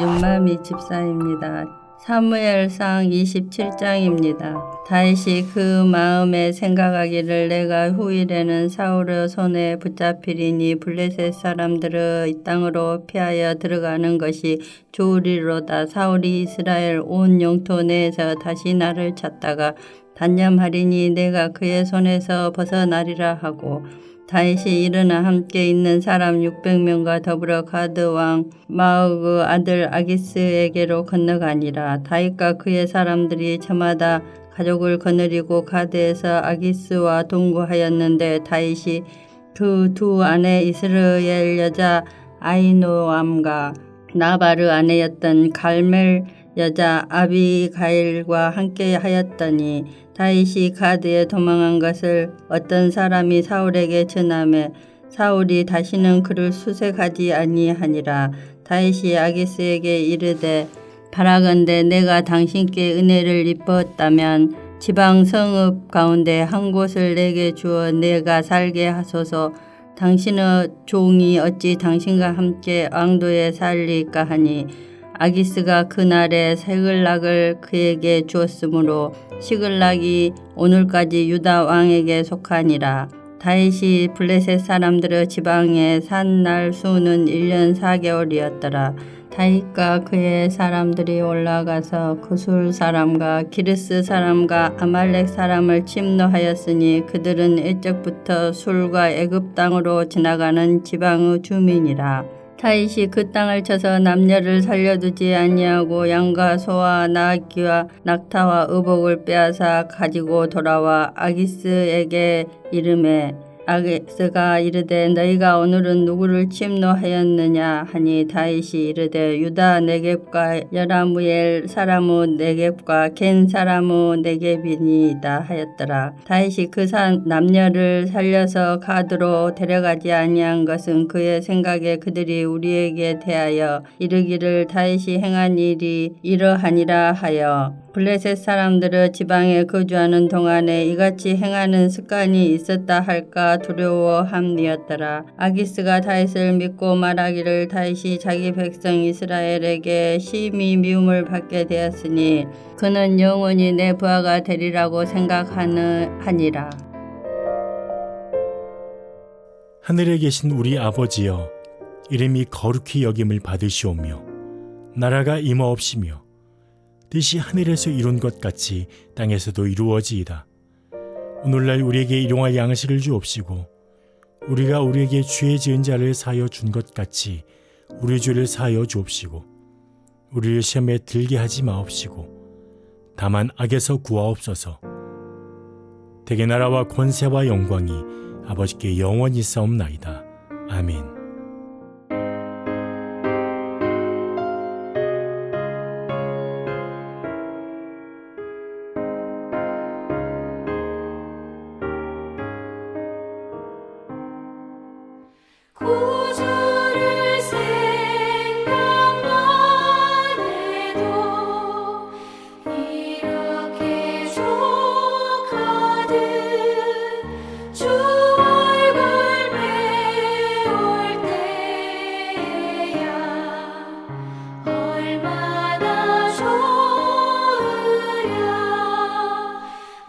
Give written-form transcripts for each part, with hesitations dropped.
윤마미 집사입니다. 사무엘상 27장입니다. 다윗이 그 마음에 생각하기를 내가 후일에는 사울의 손에 붙잡히리니 블레셋 사람들의 이 땅으로 피하여 들어가는 것이 좋으리로다. 사울이 이스라엘 온 영토 내에서 다시 나를 찾다가 단념하리니 내가 그의 손에서 벗어나리라 하고 다윗이 일어나 함께 있는 사람 600명과 더불어 가드 왕 마옥의 아들 아기스에게로 건너가니라. 다윗과 그의 사람들이 저마다 가족을 거느리고 가드에서 아기스와 동거하였는데 다윗이 그 두 아내 이스라엘 여자 아히노암과 나발의 아내였던 갈멜 여자 아비가일과 함께 하였더니 다윗이 가드에 도망한 것을 어떤 사람이 사울에게 전하매 사울이 다시는 그를 수색하지 아니하니라. 다윗이 아기스에게 이르되 바라건대 내가 당신께 은혜를 입었다면 지방 성읍 가운데 한 곳을 내게 주어 내가 살게 하소서. 당신의 종이 어찌 당신과 함께 왕도에 살리까 하니 아기스가 그날에 새글락을 그에게 주었으므로 시글락이 오늘까지 유다 왕에게 속하니라. 다윗이 블레셋 사람들의 지방에 산 날 수는 1년 4개월이었더라. 다윗과 그의 사람들이 올라가서 구술 사람과 기르스 사람과 아말렉 사람을 침노하였으니 그들은 일적부터 술과 애굽 땅으로 지나가는 지방의 주민이라. 다윗이 그 땅을 쳐서 남녀를 살려두지 아니하고 양과 소와 나귀와 낙타와 의복을 빼앗아 가지고 돌아와 아기스에게 이르매 아기스가 이르되 너희가 오늘은 누구를 침노하였느냐 하니 다윗이 이르되 유다 네겝과 여라무엘 사람의 네겝과 겐 사람의 네겝이니이다 하였더라. 다윗이 그 남녀를 살려서 가드로 데려가지 아니한 것은 그의 생각에 그들이 우리에게 대하여 이르기를 다윗이 행한 일이 이러하니라 하여 블레셋 사람들의 지방에 거주하는 동안에 이같이 행하는 습관이 있었다 할까 두려워함이었더라. 아기스가 다윗을 믿고 말하기를 다윗이 자기 백성 이스라엘에게 심히 미움을 받게 되었으니 그는 영원히 내 부하가 되리라고 생각하니라. 하늘에 계신 우리 아버지여, 이름이 거룩히 여김을 받으시오며 나라가 임하옵시며 뜻이 하늘에서 이룬 것 같이 땅에서도 이루어지이다. 오늘날 우리에게 일용할 양식을 주옵시고 우리가 우리에게 죄 지은 자를 사하여 준 것 같이 우리 죄를 사하여 주옵시고 우리를 시험에 들게 하지 마옵시고 다만 악에서 구하옵소서. 대개 나라와 권세와 영광이 아버지께 영원히 싸움나이다. 아멘. 구주를 생각만 해도 이렇게 족하듯 주 얼굴 배울 때야 얼마나 좋으랴.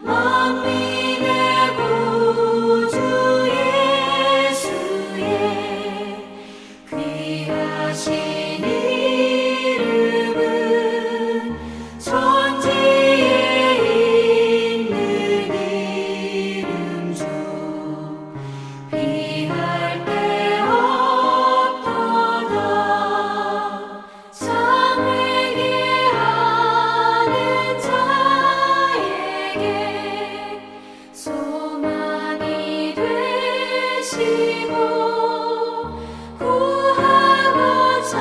만민의 구주 귀하신 이름은 천지에 있는 이름 중 비할 데 없도다. 참 회개하는 자에게 소망이 되시고 구하고자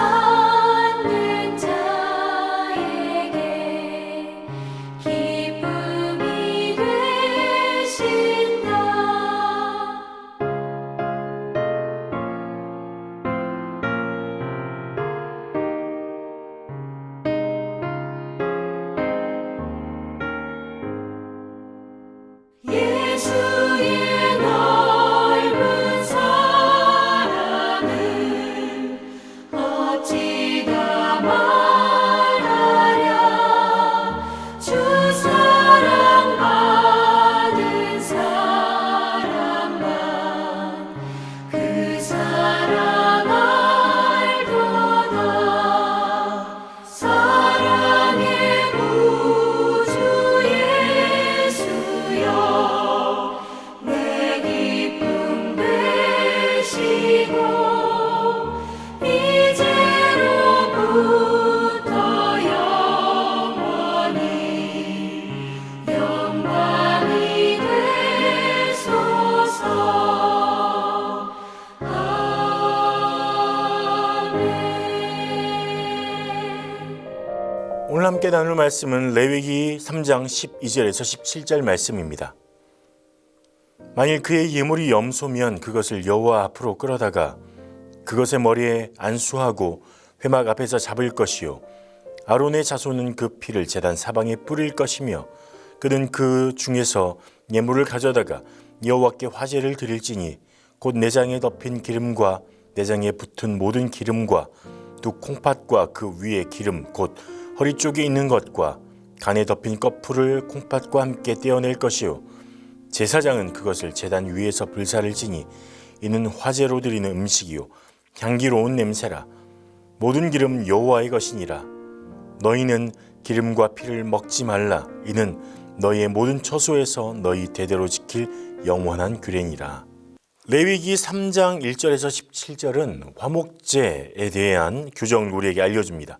오늘 함께 나눌 말씀은 레위기 3장 12절에서 17절 말씀입니다. 만일 그의 예물이 염소면 그것을 여호와 앞으로 끌어다가 그것의 머리에 안수하고 회막 앞에서 잡을 것이요 아론의 자손은 그 피를 제단 사방에 뿌릴 것이며 그는 그 중에서 예물을 가져다가 여호와께 화제를 드릴지니 곧 내장에 덮인 기름과 내장에 붙은 모든 기름과 두 콩팥과 그 위에 기름 곧 허리 쪽에 있는 것과 간에 덮인 꺼풀을 콩팥과 함께 떼어낼 것이요 제사장은 그것을 제단 위에서 불사를 지니 이는 화제로 드리는 음식이요 향기로운 냄새라 모든 기름 여호와의 것이니라 너희는 기름과 피를 먹지 말라 이는 너희의 모든 처소에서 너희 대대로 지킬 영원한 규례니라. 레위기 3장 1절에서 17절은 화목제에 대한 규정을 우리에게 알려줍니다.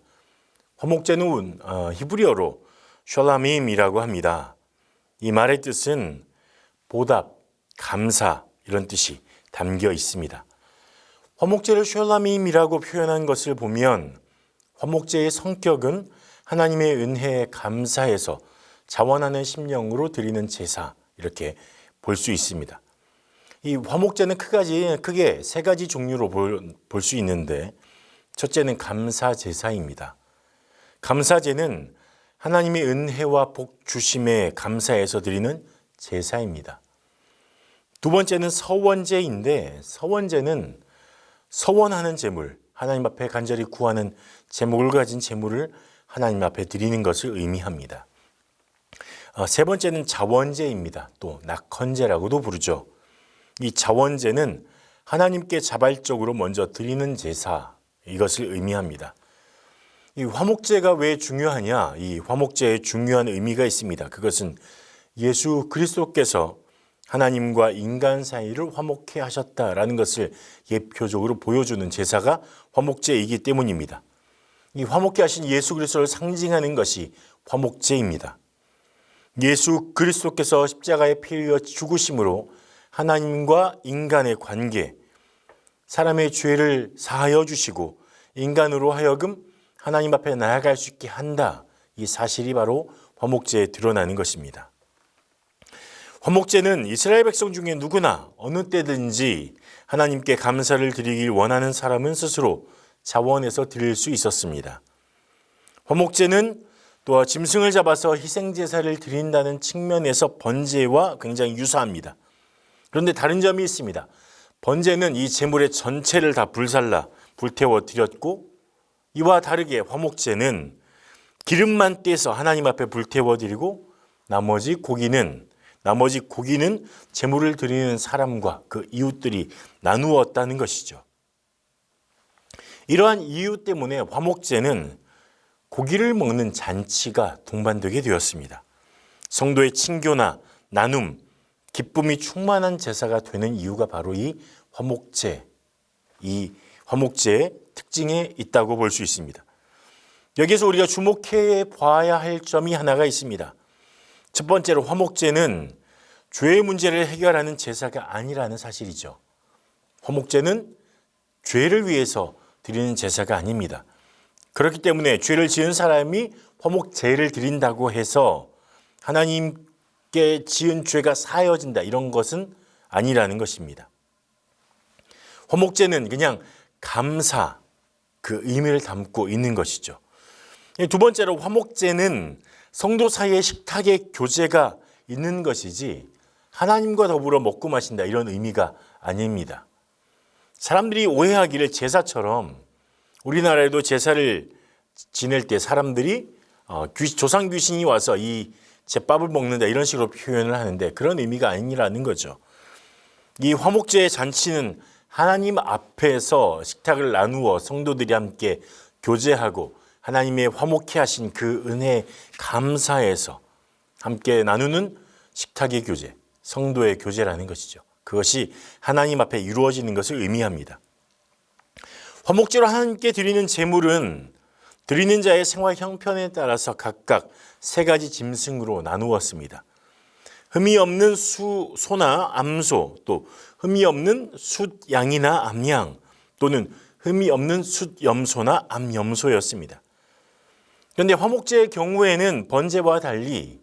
화목제는 히브리어로 셜라밈이라고 합니다. 이 말의 뜻은 보답, 감사 이런 뜻이 담겨 있습니다. 화목제를 셜라밈이라고 표현한 것을 보면 화목제의 성격은 하나님의 은혜에 감사해서 자원하는 심령으로 드리는 제사 이렇게 볼 수 있습니다. 이 화목제는 크게 세 가지 종류로 볼 수 있는데 첫째는 감사 제사입니다. 감사제는 하나님의 은혜와 복 주심에 감사해서 드리는 제사입니다. 두 번째는 서원제인데 서원제는 서원하는 제물, 하나님 앞에 간절히 구하는 제목을 가진 제물을 하나님 앞에 드리는 것을 의미합니다. 세 번째는 자원제입니다. 또 낙헌제라고도 부르죠. 이 자원제는 하나님께 자발적으로 먼저 드리는 제사, 이것을 의미합니다. 이 화목제가 왜 중요하냐? 이 화목제에 중요한 의미가 있습니다. 그것은 예수 그리스도께서 하나님과 인간 사이를 화목케 하셨다라는 것을 예표적으로 보여주는 제사가 화목제이기 때문입니다. 이 화목케 하신 예수 그리스도를 상징하는 것이 화목제입니다. 예수 그리스도께서 십자가에 피 흘려 죽으심으로 하나님과 인간의 관계, 사람의 죄를 사하여 주시고 인간으로 하여금 하나님 앞에 나아갈 수 있게 한다. 이 사실이 바로 화목제에 드러나는 것입니다. 화목제는 이스라엘 백성 중에 누구나 어느 때든지 하나님께 감사를 드리길 원하는 사람은 스스로 자원해서 드릴 수 있었습니다. 화목제는 또 짐승을 잡아서 희생제사를 드린다는 측면에서 번제와 굉장히 유사합니다. 그런데 다른 점이 있습니다. 번제는 이 제물의 전체를 다 불태워 드렸고 이와 다르게 화목제는 기름만 떼서 하나님 앞에 불태워 드리고 나머지 고기는 제물을 드리는 사람과 그 이웃들이 나누었다는 것이죠. 이러한 이유 때문에 화목제는 고기를 먹는 잔치가 동반되게 되었습니다. 성도의 친교나 나눔, 기쁨이 충만한 제사가 되는 이유가 바로 이 화목제의 특징에 있다고 볼 수 있습니다. 여기서 우리가 주목해 봐야 할 점이 하나가 있습니다. 첫 번째로 화목제는 죄의 문제를 해결하는 제사가 아니라는 사실이죠. 화목제는 죄를 위해서 드리는 제사가 아닙니다. 그렇기 때문에 죄를 지은 사람이 화목제를 드린다고 해서 하나님께 지은 죄가 사여진다 이런 것은 아니라는 것입니다. 화목제는 그냥 감사 그 의미를 담고 있는 것이죠. 두 번째로 화목제는 성도 사이의 식탁의 교제가 있는 것이지 하나님과 더불어 먹고 마신다 이런 의미가 아닙니다. 사람들이 오해하기를 제사처럼 우리나라에도 제사를 지낼 때 사람들이 조상 귀신이 와서 이 제밥을 먹는다 이런 식으로 표현을 하는데 그런 의미가 아니라는 거죠. 이 화목제의 잔치는 하나님 앞에서 식탁을 나누어 성도들이 함께 교제하고 하나님의 화목케 하신 그 은혜에 감사해서 함께 나누는 식탁의 교제, 성도의 교제라는 것이죠. 그것이 하나님 앞에 이루어지는 것을 의미합니다. 화목제로 하나님께 드리는 제물은 드리는 자의 생활 형편에 따라서 각각 세 가지 짐승으로 나누었습니다. 흠이 없는 소나 암소, 또 흠이 없는 숫양이나 암양, 또는 흠이 없는 숫염소나 암염소였습니다. 그런데 화목제의 경우에는 번제와 달리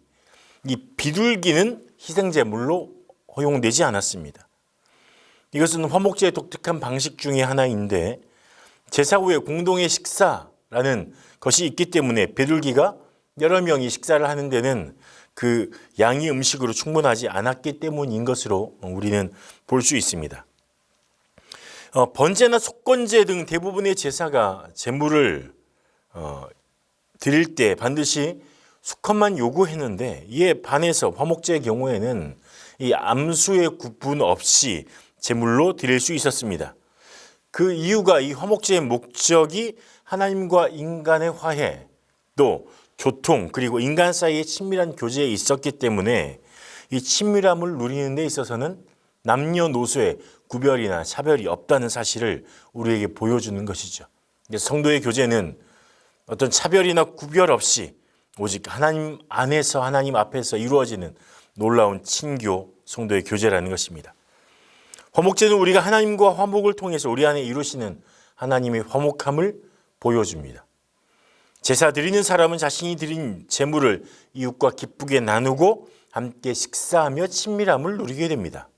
이 비둘기는 희생제물로 허용되지 않았습니다. 이것은 화목제의 독특한 방식 중에 하나인데 제사 후에 공동의 식사라는 것이 있기 때문에 비둘기가 여러 명이 식사를 하는 데는 그 양이 음식으로 충분하지 않았기 때문인 것으로 우리는 볼 수 있습니다. 번제나 속건제 등 대부분의 제사가 제물을 드릴 때 반드시 수컷만 요구했는데 이에 반해서 화목제의 경우에는 이 암수의 구분 없이 제물로 드릴 수 있었습니다. 그 이유가 이 화목제의 목적이 하나님과 인간의 화해, 또 교통, 그리고 인간 사이의 친밀한 교제에 있었기 때문에 이 친밀함을 누리는 데 있어서는 남녀노소의 구별이나 차별이 없다는 사실을 우리에게 보여주는 것이죠. 성도의 교제는 어떤 차별이나 구별 없이 오직 하나님 안에서 하나님 앞에서 이루어지는 놀라운 친교, 성도의 교제라는 것입니다. 화목제는 우리가 하나님과 화목을 통해서 우리 안에 이루시는 하나님의 화목함을 보여줍니다. 제사 드리는 사람은 자신이 드린 제물을 이웃과 기쁘게 나누고 함께 식사하며 친밀함을 누리게 됩니다.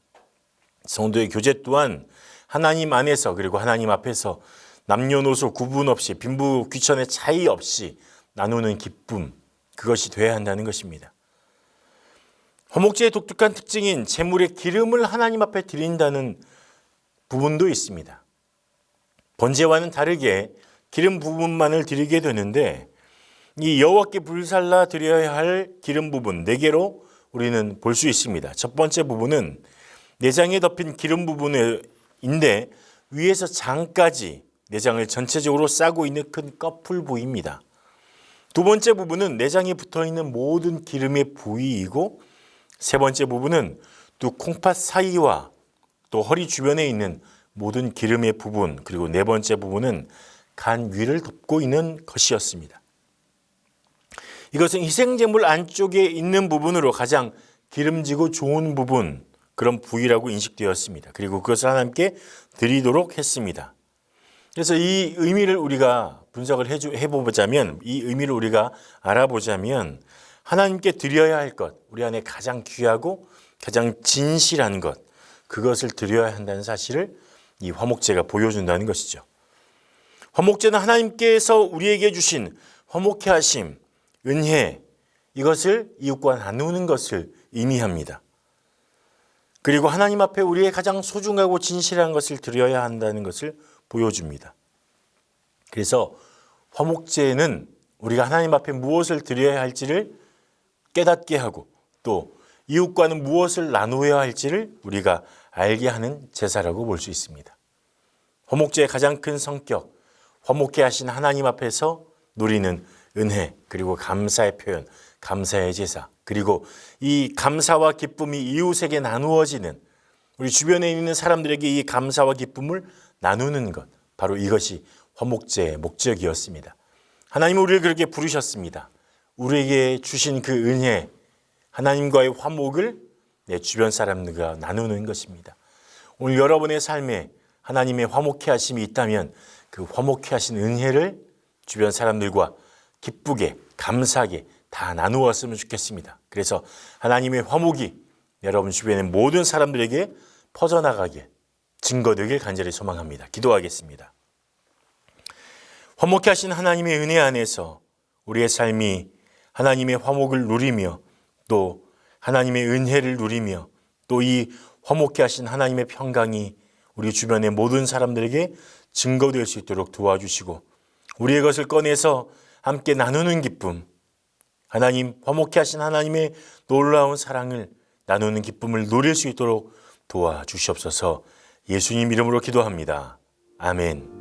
성도의 교제 또한 하나님 안에서 그리고 하나님 앞에서 남녀노소 구분 없이 빈부 귀천의 차이 없이 나누는 기쁨, 그것이 돼야 한다는 것입니다. 화목제의 독특한 특징인 제물의 기름을 하나님 앞에 드린다는 부분도 있습니다. 번제와는 다르게 기름 부분만을 드리게 되는데 이 여호와께 불살라 드려야 할 기름 부분 4개로 우리는 볼 수 있습니다. 첫 번째 부분은 내장에 덮인 기름 부분인데 위에서 장까지 내장을 전체적으로 싸고 있는 큰 꺼풀 부위입니다. 두 번째 부분은 내장에 붙어있는 모든 기름의 부위이고 세 번째 부분은 두 콩팥 사이와 또 허리 주변에 있는 모든 기름의 부분, 그리고 네 번째 부분은 간 위를 덮고 있는 것이었습니다. 이것은 희생제물 안쪽에 있는 부분으로 가장 기름지고 좋은 부분, 그런 부위라고 인식되었습니다. 그리고 그것을 하나님께 드리도록 했습니다. 그래서 이 의미를 우리가 분석을 해보자면, 이 의미를 우리가 알아보자면 하나님께 드려야 할 것, 우리 안에 가장 귀하고 가장 진실한 것, 그것을 드려야 한다는 사실을 이 화목제가 보여준다는 것이죠. 화목제는 하나님께서 우리에게 주신 화목케 하심, 은혜, 이것을 이웃과 나누는 것을 의미합니다. 그리고 하나님 앞에 우리의 가장 소중하고 진실한 것을 드려야 한다는 것을 보여줍니다. 그래서 화목제는 우리가 하나님 앞에 무엇을 드려야 할지를 깨닫게 하고 또 이웃과는 무엇을 나누어야 할지를 우리가 알게 하는 제사라고 볼 수 있습니다. 화목제의 가장 큰 성격, 화목케 하신 하나님 앞에서 누리는 은혜, 그리고 감사의 표현, 감사의 제사, 그리고 이 감사와 기쁨이 이웃에게 나누어지는, 우리 주변에 있는 사람들에게 이 감사와 기쁨을 나누는 것, 바로 이것이 화목제의 목적이었습니다. 하나님은 우리를 그렇게 부르셨습니다. 우리에게 주신 그 은혜, 하나님과의 화목을 내 주변 사람들과 나누는 것입니다. 오늘 여러분의 삶에 하나님의 화목케 하심이 있다면 그 화목케 하신 은혜를 주변 사람들과 기쁘게 감사하게 다 나누었으면 좋겠습니다. 그래서 하나님의 화목이 여러분 주변의 모든 사람들에게 퍼져나가게 증거되길 간절히 소망합니다. 기도하겠습니다. 화목케 하신 하나님의 은혜 안에서 우리의 삶이 하나님의 화목을 누리며 또 하나님의 은혜를 누리며 또 이 화목케 하신 하나님의 평강이 우리 주변의 모든 사람들에게 증거될 수 있도록 도와주시고 우리의 것을 꺼내서 함께 나누는 기쁨, 하나님 화목케 하신 하나님의 놀라운 사랑을 나누는 기쁨을 누릴 수 있도록 도와주시옵소서. 예수님 이름으로 기도합니다. 아멘.